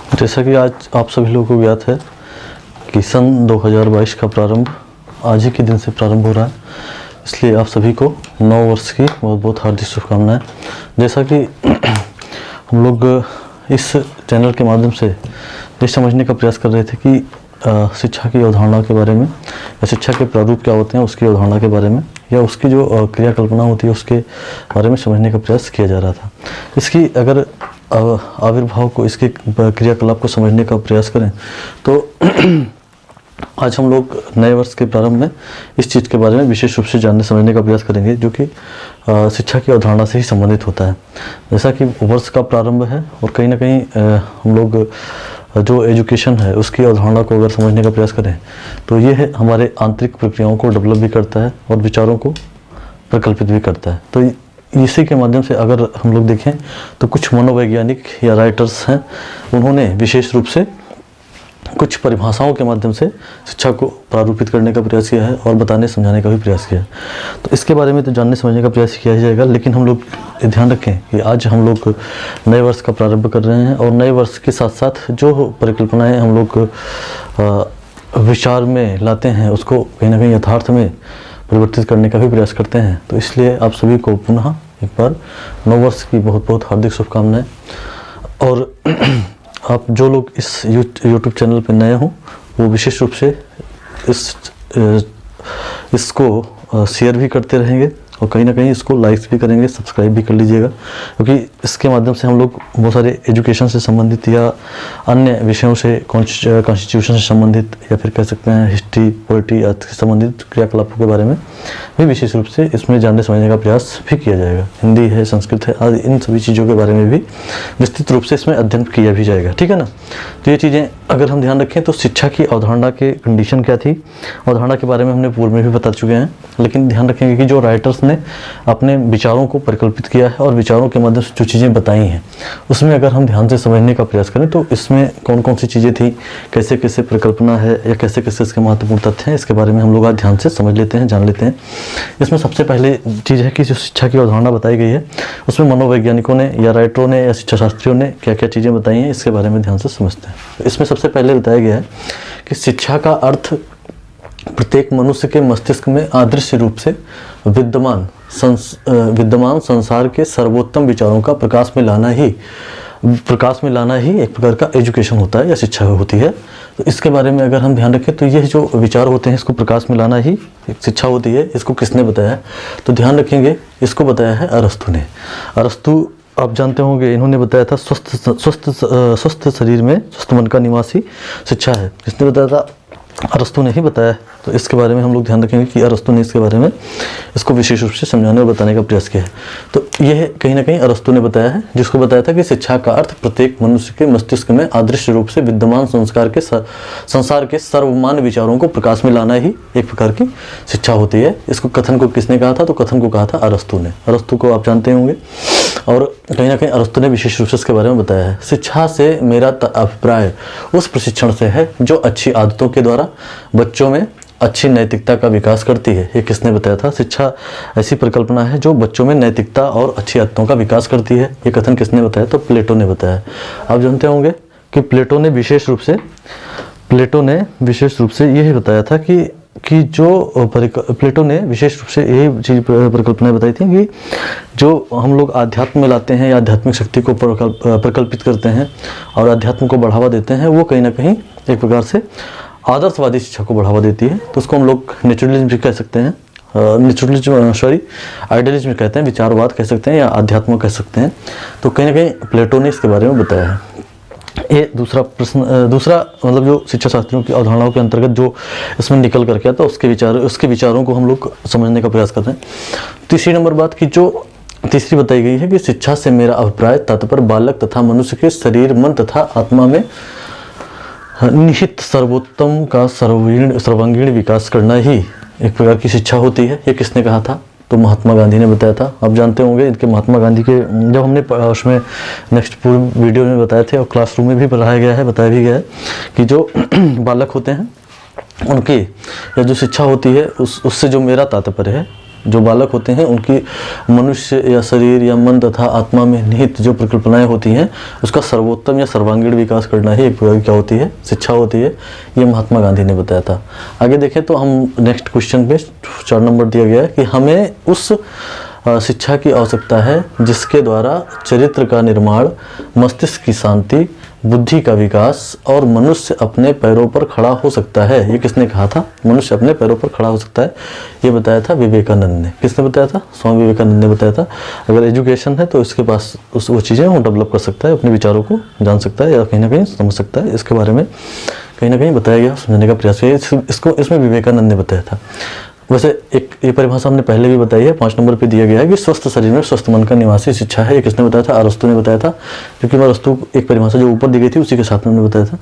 जैसा कि आज आप सभी लोगों को ज्ञात है कि सन 2022 का प्रारंभ आज ही के दिन से प्रारंभ हो रहा है, इसलिए आप सभी को नव वर्ष की बहुत बहुत हार्दिक शुभकामनाएं। जैसा कि हम लोग इस चैनल के माध्यम से ये समझने का प्रयास कर रहे थे कि शिक्षा की अवधारणा के बारे में या शिक्षा के प्रारूप क्या होते हैं उसकी अवधारणा के बारे में या उसकी जो क्रियाकल्पना होती है उसके बारे में समझने का प्रयास किया जा रहा था। इसकी अगर आविर्भाव को, इसके क्रियाकलाप को समझने का प्रयास करें तो आज हम लोग नए वर्ष के प्रारंभ में इस चीज़ के बारे में विशेष रूप से जानने समझने का प्रयास करेंगे, जो कि शिक्षा की अवधारणा से ही संबंधित होता है। जैसा कि वर्ष का प्रारंभ है और कहीं ना कहीं हम लोग जो एजुकेशन है उसकी अवधारणा को अगर समझने का प्रयास करें तो ये है हमारे आंतरिक प्रक्रियाओं को डेवलप भी करता है और विचारों को प्रकल्पित भी करता है। तो इसी के माध्यम से अगर हम लोग देखें तो कुछ मनोवैज्ञानिक या राइटर्स हैं, उन्होंने विशेष रूप से कुछ परिभाषाओं के माध्यम से शिक्षा को प्रारूपित करने का प्रयास किया है और बताने समझाने का भी प्रयास किया है। तो इसके बारे में तो जानने समझने का प्रयास किया जाएगा, लेकिन हम लोग ध्यान रखें कि आज हम लोग नए वर्ष का प्रारंभ कर रहे हैं और नए वर्ष के साथ साथ जो परिकल्पनाएं हम लोग विचार में लाते हैं उसको कहीं ना कहीं यथार्थ में परिवर्तित करने का भी प्रयास करते हैं। तो इसलिए आप सभी को पुनः एक बार नव वर्ष की बहुत बहुत हार्दिक शुभकामनाएं। और आप जो लोग इस यूट्यूब चैनल पर नए हों वो विशेष रूप से इसको शेयर भी करते रहेंगे और कहीं ना कहीं इसको लाइक्स भी करेंगे, सब्सक्राइब भी कर लीजिएगा, क्योंकि इसके माध्यम से हम लोग बहुत सारे एजुकेशन से संबंधित या अन्य विषयों से, कॉन्स्टिट्यूशन से संबंधित या फिर कह सकते हैं हिस्ट्री, पॉलिटी आदि से संबंधित क्रियाकलापों के बारे में भी विशेष रूप से इसमें जानने समझने का प्रयास भी किया जाएगा। हिंदी है, संस्कृत है आदि इन सभी चीज़ों के बारे में भी विस्तृत रूप से इसमें अध्ययन किया भी जाएगा, ठीक है ना। तो ये चीज़ें अगर हम ध्यान रखें तो शिक्षा की अवधारणा के कंडीशन क्या थी, अवधारणा के बारे में हमने पूर्व में भी बता चुके हैं, लेकिन ध्यान रखेंगे कि जो राइटर्स ने अपने विचारों को परिकल्पित किया है और विचारों के माध्यम से जो चीज़ें बताई हैं उसमें अगर हम ध्यान से समझने का प्रयास करें तो इसमें कौन कौन सी चीज़ें थी, कैसे कैसे परिकल्पना है या कैसे कैसे इसके महत्वपूर्ण तथ्य हैं, इसके बारे में हम लोग आज ध्यान से समझ लेते हैं, जान लेते हैं। इसमें सबसे पहले चीज़ है कि जो शिक्षा की अवधारणा बताई गई है उसमें मनोवैज्ञानिकों ने या राइटरों ने या शिक्षा शास्त्रियों ने क्या क्या चीज़ें बताई हैं इसके बारे में ध्यान से समझते हैं। इसमें सबसे पहले बताया गया है कि शिक्षा का अर्थ प्रत्येक मनुष्य के मस्तिष्क में अदृश्य रूप से विद्यमान संसार के सर्वोत्तम विचारों का प्रकाश में लाना ही एक प्रकार का एजुकेशन होता है या शिक्षा होती है। तो इसके बारे में अगर हम ध्यान रखें तो ये जो विचार होते हैं इसको प्रकाश में लाना ही एक शिक्षा होती है। इसको किसने बताया है तो ध्यान रखेंगे इसको बताया है अरस्तु ने। अरस्तु आप जानते होंगे, इन्होंने बताया था स्वस्थ शरीर में स्वस्थ मन का निवास ही शिक्षा है। किसने बताया था? अरस्तु ने ही बताया है। तो इसके बारे में हम लोग ध्यान रखेंगे कि अरस्तु ने इसके बारे में इसको विशेष रूप से समझाने और बताने का प्रयास किया है। तो यह कहीं ना कहीं अरस्तु ने बताया है, जिसको बताया था कि शिक्षा का अर्थ प्रत्येक मनुष्य के मस्तिष्क में अदृश्य रूप से विद्यमान संसार के सर्वमान्य विचारों को प्रकाश में लाना ही एक प्रकार की शिक्षा होती है। इसको कथन को किसने कहा था? तो कथन को कहा था अरस्तु ने। अरस्तु को आप जानते होंगे और कहीं ना कहीं अरस्तु ने विशेष रूप से इसके बारे में बताया है। शिक्षा से मेरा अभिप्राय उस प्रशिक्षण से है जो अच्छी आदतों के द्वारा बच्चों में अच्छी नैतिकता का विकास करती है। ये किसने बताया था? शिक्षा ऐसी परिकल्पना है जो बच्चों में नैतिकता और अच्छी आदतों का विकास करती है। ये कथन किसने बताया? तो प्लेटो ने बताया। आप जानते होंगे कि प्लेटो ने विशेष रूप से यही बताया था कि जो प्लेटो ने विशेष रूप से यही चीज़ परिकल्पनाएं बताई थी कि जो हम लोग आध्यात्म में लाते हैं या आध्यात्मिक शक्ति को प्रकल्पित करते हैं और अध्यात्म को बढ़ावा देते हैं, वो कहीं ना कहीं एक प्रकार से आदर्शवादी शिक्षा को बढ़ावा देती है। तो उसको हम लोग नेचुरलिज्म भी कह सकते हैं, आइडियलिज्म कहते हैं, विचारवाद कह सकते हैं या अध्यात्म कह सकते हैं। तो कहीं ना कहीं प्लेटो ने इसके बारे में बताया है। ये दूसरा मतलब जो शिक्षा शास्त्रियों की अवधारणाओं के अंतर्गत जो इसमें निकल करके आता उसके विचारों को हम लोग समझने का प्रयास करते हैं। तीसरी नंबर बात की जो तीसरी बताई गई है कि शिक्षा से मेरा अभिप्राय तात्पर्य बालक तथा मनुष्य के शरीर, मन तथा आत्मा में निहित सर्वोत्तम का सर्वांगीण विकास करना ही एक प्रकार की शिक्षा होती है। ये किसने कहा था? तो महात्मा गांधी ने बताया था। आप जानते होंगे इनके महात्मा गांधी के जब हमने उसमें नेक्स्ट पूरे वीडियो में बताए थे और क्लासरूम में भी बताया भी गया है कि जो बालक होते हैं उनकी या जो शिक्षा होती है उससे जो मेरा तात्पर्य है जो बालक होते हैं उनकी मनुष्य या शरीर या मन तथा आत्मा में निहित जो परिकल्पनाएं होती हैं उसका सर्वोत्तम या सर्वांगीण विकास करना ही एक प्रकार की क्या होती है, शिक्षा होती है। ये महात्मा गांधी ने बताया था। आगे देखें तो हम नेक्स्ट क्वेश्चन पे 4 नंबर दिया गया है कि हमें उस शिक्षा की आवश्यकता है जिसके द्वारा चरित्र का निर्माण, मस्तिष्क की शांति, बुद्धि का विकास और मनुष्य अपने पैरों पर खड़ा हो सकता है। ये किसने कहा था? मनुष्य अपने पैरों पर खड़ा हो सकता है, ये बताया था विवेकानंद ने। किसने बताया था? स्वामी विवेकानंद ने बताया था। अगर एजुकेशन है तो इसके पास वो चीज़ें वो डेवलप कर सकता है, अपने विचारों को जान सकता है या कहीं ना कहीं समझ सकता है। इसके बारे में कहीं ना कहीं बताया गया, समझने का प्रयास किया। इसमें विवेकानंद ने बताया था। वैसे एक ये परिभाषा हमने पहले भी बताई है, 5 नंबर पे दिया गया है कि स्वस्थ शरीर में स्वस्थ मन का निवासी शिक्षा है। ये किसने बताया था? अरस्तु ने बताया था। क्योंकि अरस्तु एक परिभाषा जो ऊपर दी गई थी उसी के साथ में हमने बताया था।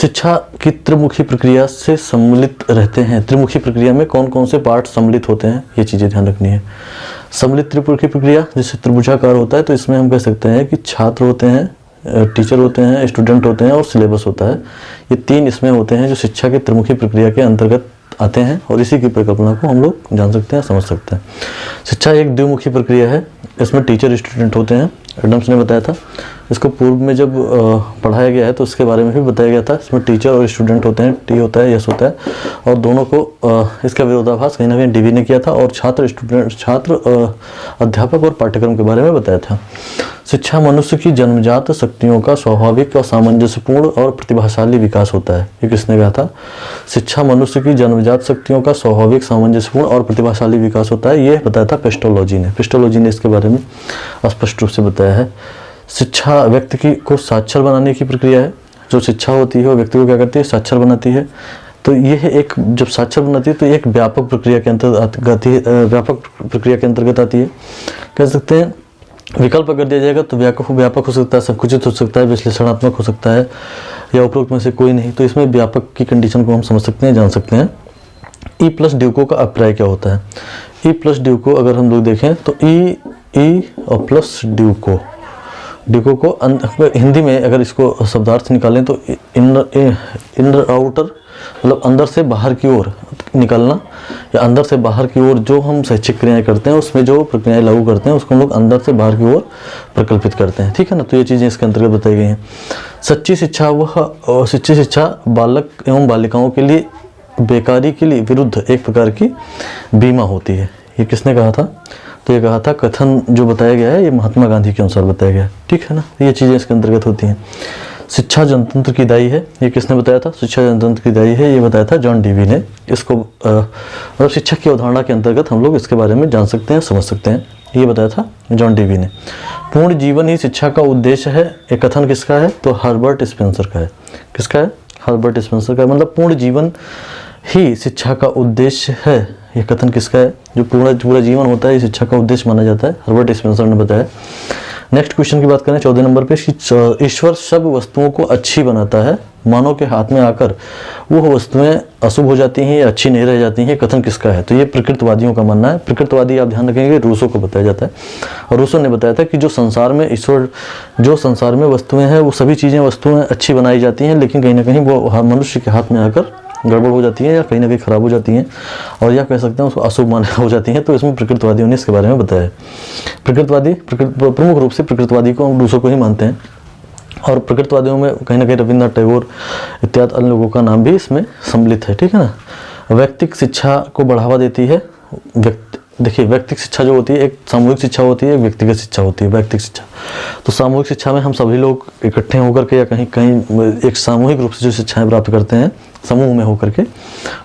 शिक्षा की त्रिमुखी प्रक्रिया से सम्मिलित रहते हैं। त्रिमुखी प्रक्रिया में कौन कौन से पार्ट सम्मिलित होते हैं, ये चीज़ें ध्यान रखनी है। सम्मिलित त्रिमुखी प्रक्रिया जैसे त्रिभुजाकार होता है, तो इसमें हम कह सकते हैं कि छात्र होते हैं, टीचर होते हैं, स्टूडेंट होते हैं और सिलेबस होता है। ये 3 इसमें होते हैं जो शिक्षा की त्रिमुखी प्रक्रिया के अंतर्गत आते हैं और इसी की परिकल्पना को हम लोग जान सकते हैं, समझ सकते हैं। शिक्षा एक द्विमुखी प्रक्रिया है। इसमें टीचर स्टूडेंट होते हैं, एडम्स ने बताया था। इसको पूर्व में जब पढ़ाया गया है तो उसके बारे में भी बताया गया था। इसमें टीचर और स्टूडेंट होते हैं, टी होता है, यस होता है, और दोनों को इसका विरोधाभास कहीं ना कहीं डीवी ने किया था और छात्र अध्यापक और पाठ्यक्रम के बारे में बताया था। शिक्षा मनुष्य की जन्मजात शक्तियों का स्वाभाविक और सामंजस्यपूर्ण और प्रतिभाशाली विकास होता है। ये किसने कहा था? शिक्षा मनुष्य की जन्मजात शक्तियों का स्वाभाविक, सामंजस्यपूर्ण और प्रतिभाशाली विकास होता है, ये बताया था पेस्टोलॉजी ने। पेस्टोलॉजी ने इसके बारे में स्पष्ट रूप से बताया है। शिक्षा व्यक्ति को साक्षर बनाने की प्रक्रिया है। जो शिक्षा होती है वो व्यक्ति को क्या करती है? साक्षर बनाती है। तो यह एक जब साक्षर बनाती है तो एक व्यापक प्रक्रिया के अंतर्गत आती है। कह सकते हैं विकल्प अगर दिया जाएगा तो व्यापक हो सकता है, संकुचित हो सकता है, विश्लेषणात्मक हो सकता है, या उपरोक्त में से कोई नहीं। तो इसमें व्यापक की कंडीशन को हम समझ सकते हैं, जान सकते हैं। ई प्लस ड्यूको का अभिप्राय क्या होता है? ई प्लस ड्यूको अगर हम लोग देखें तो ई और प्लस ड्यूको को हिंदी में अगर इसको शब्दार्थ निकालें तो इनर आउटर, मतलब अंदर से बाहर की ओर निकलना, या अंदर से बाहर की ओर जो हम शैक्षिक क्रियाएं करते हैं उसमें जो प्रक्रियाएं लागू करते हैं उसको हम लोग अंदर से बाहर की ओर प्रकल्पित करते हैं। ठीक है ना? तो ये चीज़ें इसके अंतर्गत बताई गई हैं। सच्ची शिक्षा बालक एवं बालिकाओं के लिए बेकारी के लिए विरुद्ध एक प्रकार की बीमा होती है। ये किसने कहा था? तो ये कहा था, कथन जो बताया गया है ये महात्मा गांधी के अनुसार बताया गया है। ठीक है ना? ये चीज़ें इसके अंतर्गत होती हैं। शिक्षा जनतंत्र की दाई है, ये किसने बताया था? शिक्षा जनतंत्र की दाई है, ये बताया था जॉन डीवी ने। इसको मतलब शिक्षा की अवधारणा के अंतर्गत हम लोग इसके बारे में जान सकते हैं, समझ सकते हैं। ये बताया था जॉन डीवी ने। पूर्ण जीवन ही शिक्षा का उद्देश्य है, ये कथन किसका है? तो हर्बर्ट स्पेंसर का है। किसका है? हर्बर्ट स्पेंसर का। मतलब पूर्ण जीवन ही शिक्षा का उद्देश्य है, ये कथन किसका है? जो पूरा जीवन होता है ये शिक्षा का उद्देश्य माना जाता है, हर्बर्ट स्पेंसर ने बताया। नेक्स्ट क्वेश्चन की बात करें 14 नंबर पे, ईश्वर सब वस्तुओं को अच्छी बनाता है, मानव के हाथ में आकर वो वस्तुएं अशुभ हो जाती हैं या अच्छी नहीं रह जाती हैं, कथन किसका है? तो ये प्रकृतवादियों का मानना है। प्रकृतवादी आप ध्यान रखेंगे रूसो को बताया जाता है, और रूसो ने बताया था कि जो संसार में वस्तुएं हैं वो सभी चीज़ें वस्तुएं अच्छी बनाई जाती हैं, लेकिन कहीं ना कहीं वो मनुष्य के हाथ में आकर गड़बड़ हो जाती है या कहीं ना कहीं खराब हो जाती हैं, और या कह सकते हैं उसको अशुभ मान हो जाती हैं। तो इसमें प्रकृतवादियों ने इसके बारे में बताया है। प्रमुख रूप से प्रकृतवादी को हम रूसो को ही मानते हैं, और प्रकृतवादियों में कहीं ना कहीं रविन्द्रनाथ टैगोर इत्यादि अन्य लोगों का नाम भी इसमें सम्मिलित है। ठीक है ना? व्यक्तिगत शिक्षा को बढ़ावा देती है। देखिए व्यक्तिगत शिक्षा जो होती है, एक सामूहिक शिक्षा होती है, एक व्यक्तिगत शिक्षा होती है। व्यक्तिगत शिक्षा तो सामूहिक शिक्षा में हम सभी लोग इकट्ठे होकर के या कहीं एक सामूहिक रूप से जो शिक्षाएं प्राप्त करते हैं समूह में होकर के,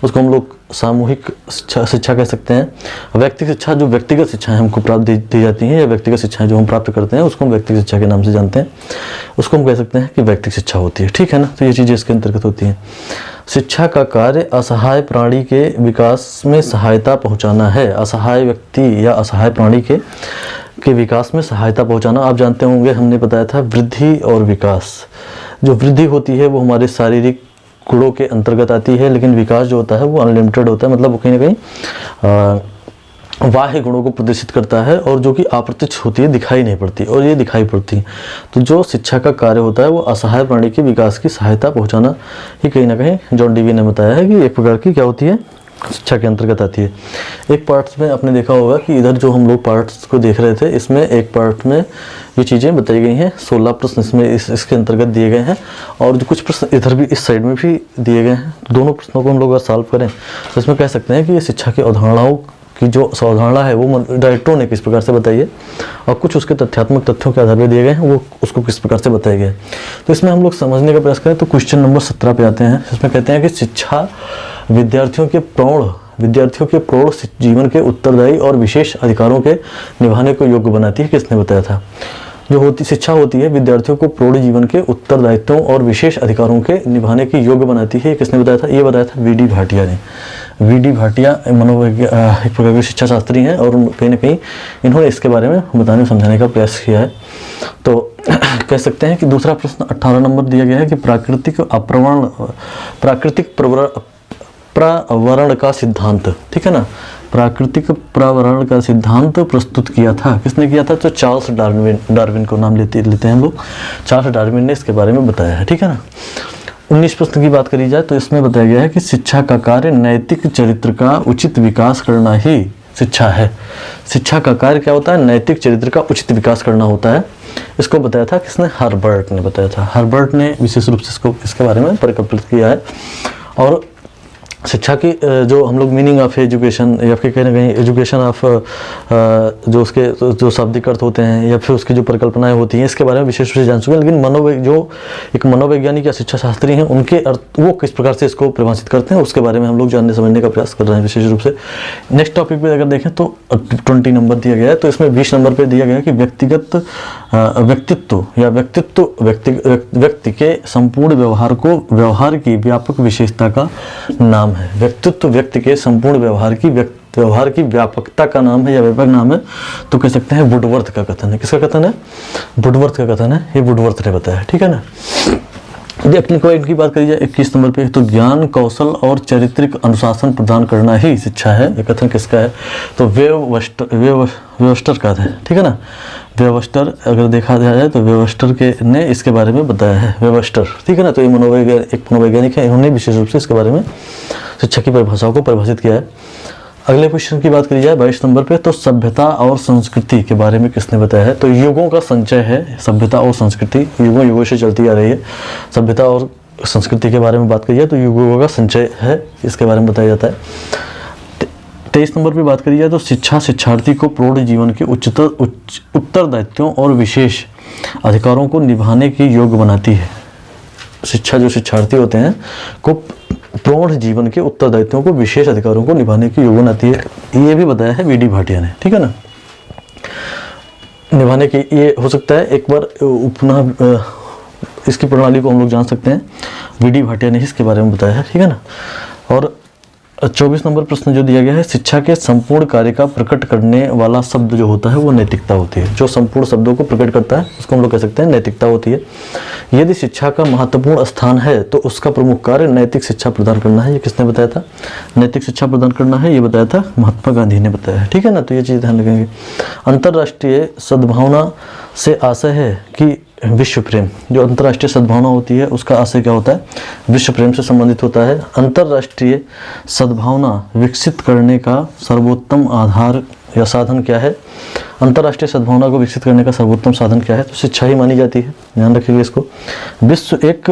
उसको हम लोग सामूहिक शिक्षा कह सकते हैं। व्यक्तिगत शिक्षा जो व्यक्तिगत शिक्षाएं हमको प्राप्त दी जाती हैं या व्यक्तिगत शिक्षाएं जो हम प्राप्त करते हैं उसको हम व्यक्तिगत शिक्षा के नाम से जानते हैं, उसको हम कह सकते हैं कि व्यक्तिगत शिक्षा होती है। ठीक है ना? तो ये चीज़ें इसके अंतर्गत होती हैं। शिक्षा का कार्य असहाय प्राणी के विकास में सहायता पहुंचाना है। असहाय व्यक्ति या असहाय प्राणी के विकास में सहायता पहुंचाना। आप जानते होंगे हमने बताया था वृद्धि और विकास। जो वृद्धि होती है वो हमारे शारीरिक गुणों के अंतर्गत आती है, लेकिन विकास जो होता है वो अनलिमिटेड होता है, मतलब वो कहीं ना कहीं बाह्य गुणों को प्रदर्शित करता है और जो कि अप्रत्यक्ष होती है, दिखाई नहीं पड़ती, और ये दिखाई पड़ती है। तो जो शिक्षा का कार्य होता है वो असहाय प्राणी के विकास की सहायता पहुंचाना ही कहीं ना कहीं जॉन डीवी ने बताया है कि एक प्रकार की क्या होती है, शिक्षा के अंतर्गत आती है। एक पार्ट्स में आपने देखा होगा कि इधर जो हम लोग पार्ट्स को देख रहे थे, इसमें एक पार्ट में ये चीज़ें बताई गई हैं, 16 प्रश्न इसमें इसके अंतर्गत दिए गए हैं और जो कुछ प्रश्न इधर भी इस साइड में भी दिए गए हैं। दोनों प्रश्नों को हम लोग अगर सॉल्व करें तो इसमें कह सकते हैं कि ये शिक्षा की अवधारणाओं की जो अवधारणा है वो डायरेक्टरों ने किस प्रकार से बताई है और कुछ उसके तथ्यात्मक तथ्यों के आधार पर दिए गए हैं, वो उसको किस प्रकार से बताए गए। तो इसमें हम लोग समझने का प्रयास करें तो क्वेश्चन नंबर 17 पे आते हैं। इसमें कहते हैं कि शिक्षा विद्यार्थियों के प्रौढ़ जीवन के उत्तरदायी और विशेष अधिकारों के निभाने को योग्य बनाती है। किसने बताया था? शिक्षा होती है विद्यार्थियों को प्रौढ़ जीवन के उत्तरदायित्वों और विशेष अधिकारों के निभाने की योग्य बनाती है। किसने बताया था? ये बताया था वी डी भाटिया ने। वी डी भाटिया एक प्रकार के शिक्षा शास्त्री हैं और कहीं ना कहीं इन्होंने इसके बारे में बताने समझाने का प्रयास किया है। तो कह सकते हैं कि दूसरा प्रश्न 18 नंबर दिया गया है कि प्राकृतिक प्रावरण का सिद्धांत, ठीक है ना, प्राकृतिक प्रावरण का सिद्धांत प्रस्तुत किया था। किसने किया था? तो चार्ल्स डार्विन को नाम लेते हैं हम लोग। चार्ल्स डार्विन ने इसके बारे में बताया है, ठीक है ना। 19 प्रश्न की बात करी जाए तो इसमें बताया गया है कि शिक्षा का कार्य नैतिक चरित्र का उचित विकास करना ही शिक्षा है। शिक्षा का कार्य क्या होता है? नैतिक चरित्र का उचित विकास करना होता है। इसको बताया था किसने? हर्बर्ट ने बताया था। हर्बर्ट ने विशेष रूप से इसके बारे में परिकल्पित किया है। और शिक्षा की जो हम लोग मीनिंग ऑफ एजुकेशन या फिर कहीं ना कहीं एजुकेशन ऑफ जो उसके जो शाब्दिक अर्थ होते हैं या फिर उसकी जो परिकल्पनाएं होती हैं, इसके बारे में विशेष रूप से जान चुके हैं। लेकिन जो एक मनोवैज्ञानिक या शिक्षा शास्त्री हैं, उनके अर्थ वो किस प्रकार से इसको परिभाषित करते हैं उसके बारे में हम लोग जानने समझने का प्रयास कर रहे हैं विशेष रूप से। नेक्स्ट टॉपिक पे अगर देखें तो 20 नंबर दिया गया है। तो इसमें 20 नंबर पर दिया गया है कि व्यक्ति के संपूर्ण व्यवहार की व्यापक विशेषता का नाम है। व्यक्तित्व व्यक्ति के संपूर्ण व्यवहार की व्यापकता का नाम है या व्यापक नाम है। तो कह सकते हैं वुडवर्थ का कथन है। किसका कथन है? वुडवर्थ का कथन है। ये वुडवर्थ ने बताया, ठीक है ना। टेक्निकल पॉइंट की बात करी जाए 21 नंबर पे, तो ज्ञान कौशल और चारित्रिक अनुशासन प्रदान करना ही शिक्षा है। ये कथन किसका है? तो वेबस्टर का है, ठीक है ना। वेबस्टर अगर देखा जाए तो वेबस्टर ने इसके बारे में बताया है। वेबस्टर, ठीक है ना। तो ये मनोवैज्ञानिक है, इन्होंने विशेष रूप से इसके बारे में शिक्षा की परिभाषाओं को परिभाषित किया है। अगले क्वेश्चन की बात करी जाए 22 नंबर पे, तो सभ्यता और संस्कृति के बारे में किसने बताया है? तो युगों का संचय है सभ्यता और संस्कृति, युगों से चलती आ रही है। सभ्यता और संस्कृति के बारे में बात करिए तो युगों का संचय है, इसके बारे में बताया जाता है। 23 नंबर पे बात करी जाए तो शिक्षा शिक्षार्थी को प्रौढ़ जीवन के उत्तरदायित्वों और विशेष अधिकारों को निभाने की योग्य बनाती है। शिक्षा जो शिक्षार्थी होते हैं को प्रौढ़ जीवन के उत्तरदायित्वों को विशेष अधिकारों को निभाने की योग्य बनाती है। ये भी बताया है वी डी भाटिया ने, ठीक है ना। निभाने की ये हो सकता है एक बार पुनः इसकी प्रणाली को हम लोग जान सकते हैं। वी डी भाटिया ने इसके बारे में बताया है, ठीक है ना। और 24 नंबर प्रश्न जो दिया गया है, शिक्षा के संपूर्ण कार्य का प्रकट करने वाला शब्द जो होता है वो नैतिकता होती है। जो संपूर्ण शब्दों को प्रकट करता है उसको हम लोग कह सकते हैं नैतिकता होती है। यदि शिक्षा का महत्वपूर्ण स्थान है तो उसका प्रमुख कार्य नैतिक शिक्षा प्रदान करना है। ये किसने बताया था? नैतिक शिक्षा प्रदान करना है, ये बताया था महात्मा गांधी ने बताया है, ठीक है ना। तो ये चीज़ ध्यान रखेंगे। अंतर्राष्ट्रीय सद्भावना से आशय है कि विश्व प्रेम, जो अंतर्राष्ट्रीय सद्भावना होती है उसका आशय क्या होता है? विश्व प्रेम से संबंधित होता है। अंतर्राष्ट्रीय सद्भावना विकसित करने का सर्वोत्तम आधार या साधन क्या है? अंतर्राष्ट्रीय सद्भावना को विकसित करने का सर्वोत्तम साधन क्या है? तो शिक्षा ही मानी जाती है, ध्यान रखिएगा इसको। विश्व एक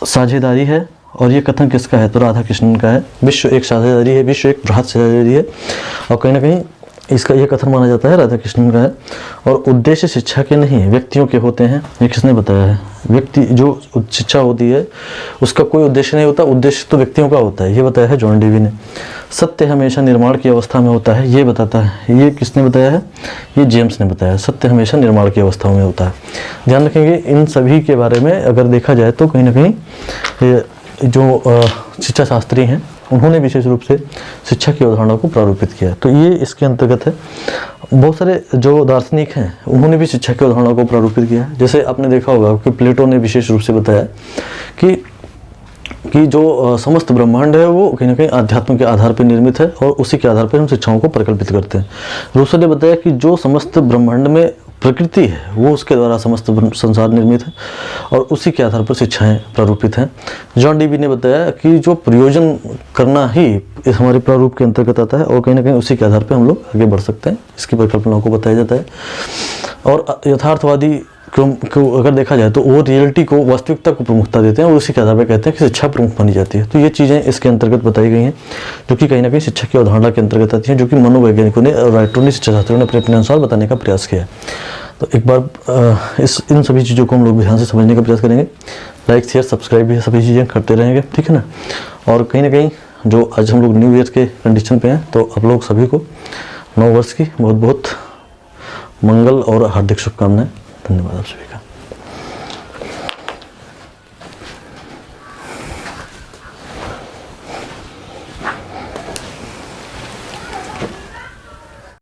साझेदारी है, और ये कथन किसका है? तो राधा कृष्णन का है। विश्व एक साझेदारी है, विश्व एक बृहत साझेदारी है, और कहीं ना कहीं इसका ये कथन माना जाता है राधा कृष्णन का है। और उद्देश्य शिक्षा के नहीं व्यक्तियों के होते हैं, ये किसने बताया है? व्यक्ति जो शिक्षा होती है उसका कोई उद्देश्य नहीं होता, उद्देश्य तो व्यक्तियों का होता है, ये बताया है जॉन डेवी ने। सत्य हमेशा निर्माण की अवस्था में होता है, ये बताता है, ये किसने बताया है? ये जेम्स ने बताया है। सत्य हमेशा निर्माण की अवस्था में होता है। ध्यान रखेंगे इन सभी के बारे में अगर देखा जाए तो कहीं ना कहीं जो शिक्षा शास्त्री हैं उन्होंने विशेष रूप से शिक्षा की अवधारणा को प्रारूपित किया। तो ये इसके अंतर्गत है। बहुत सारे जो दार्शनिक हैं उन्होंने भी शिक्षा की अवधारणा को प्रारूपित किया है। जैसे आपने देखा होगा कि प्लेटो ने विशेष रूप से बताया कि जो समस्त ब्रह्मांड है वो कहीं ना कहीं आध्यात्म के आधार पर निर्मित है और उसी के आधार पर हम शिक्षाओं को परिकल्पित करते हैं। रूसो ने बताया कि जो समस्त ब्रह्मांड में प्रकृति है वो उसके द्वारा समस्त संसार निर्मित है और उसी के आधार पर शिक्षाएं प्रारूपित हैं। जॉन डीवी ने बताया कि जो प्रयोजन करना ही इस हमारे प्रारूप के अंतर्गत आता है और कहीं ना कहीं उसी के आधार पर हम लोग आगे बढ़ सकते हैं, इसकी परिकल्पनाओं को बताया जाता है। और यथार्थवादी को अगर देखा जाए तो वो रियलिटी को, वास्तविकता को प्रमुखता देते हैं और उसी के आधार पर कहते हैं कि शिक्षा प्रमुख मानी जाती है। तो ये चीज़ें इसके अंतर्गत बताई गई हैं जो कि कहीं ना कहीं शिक्षा की अवधारणा के अंतर्गत आती हैं, जो कि मनोवैज्ञानिकों ने और राइटरों ने, शिक्षा शास्त्रियों ने अपने अनुसार बताने का प्रयास किया है। तो एक बार इन सभी चीज़ों को हम लोग ध्यान से समझने का प्रयास करेंगे। लाइक शेयर सब्सक्राइब भी सभी चीज़ें करते रहेंगे, ठीक है ना। और कहीं ना कहीं जो आज हम लोग न्यू ईयर के कंडीशन पे हैं, तो आप लोग सभी को नव वर्ष की बहुत बहुत मंगल और हार्दिक शुभकामनाएं। धन्यवाद आप सभी का।